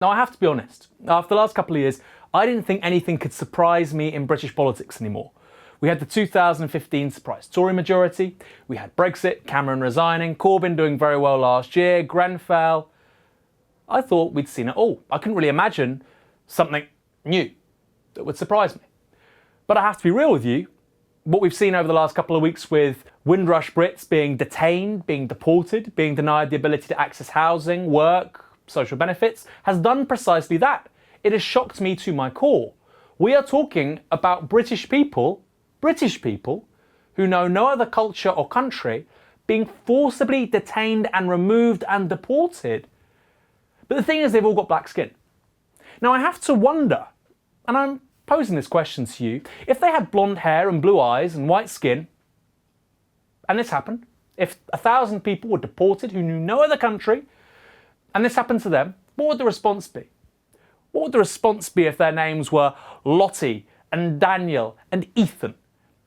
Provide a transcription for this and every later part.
Now, I have to be honest, after the last couple of years, I didn't think anything could surprise me in British politics anymore. We had the 2015 surprise Tory majority, we had Brexit, Cameron resigning, Corbyn doing very well last year, Grenfell. I thought we'd seen it all. I couldn't really imagine something new that would surprise me. But I have to be real with you, what we've seen over the last couple of weeks with Windrush Brits being detained, being deported, being denied the ability to access housing, work, social benefits, has done precisely that. It has shocked me to my core. We are talking about British people who know no other culture or country being forcibly detained and removed and deported. But the thing is, they've all got black skin. Now I have to wonder, and I'm posing this question to you, if they had blonde hair and blue eyes and white skin, and this happened, if 1,000 people were deported who knew no other country, and this happened to them, what would the response be? What would the response be if their names were Lottie and Daniel and Ethan,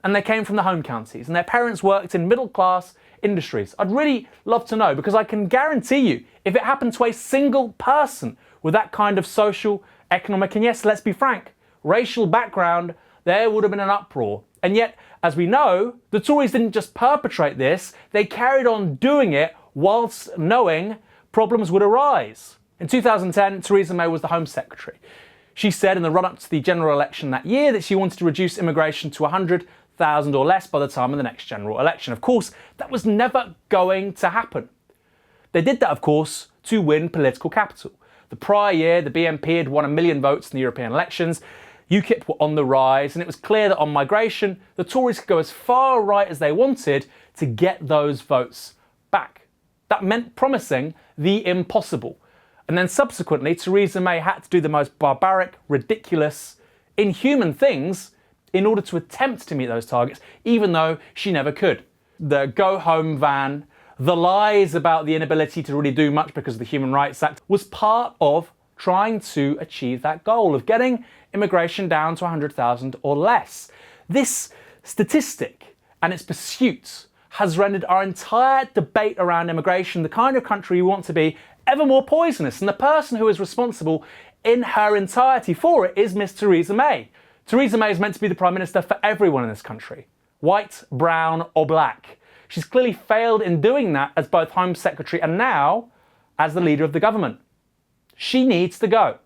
and they came from the home counties, and their parents worked in middle-class industries? I'd really love to know, because I can guarantee you, if it happened to a single person with that kind of social, economic, and yes, let's be frank, racial background, there would have been an uproar. And yet, as we know, the Tories didn't just perpetrate this, they carried on doing it whilst knowing problems would arise. In 2010, Theresa May was the Home Secretary. She said in the run-up to the general election that year that she wanted to reduce immigration to 100,000 or less by the time of the next general election. Of course, that was never going to happen. They did that, of course, to win political capital. The prior year, the BNP had won 1 million votes in the European elections. UKIP were on the rise, and it was clear that on migration, the Tories could go as far right as they wanted to get those votes back. That meant promising the impossible. And then subsequently, Theresa May had to do the most barbaric, ridiculous, inhuman things in order to attempt to meet those targets, even though she never could. The go-home van, the lies about the inability to really do much because of the Human Rights Act was part of trying to achieve that goal of getting immigration down to 100,000 or less. This statistic and its pursuit has rendered our entire debate around immigration, the kind of country we want to be, ever more poisonous. And the person who is responsible in her entirety for it is Miss Theresa May. Theresa May is meant to be the Prime Minister for everyone in this country, white, brown or black. She's clearly failed in doing that as both Home Secretary and now as the leader of the government. She needs to go.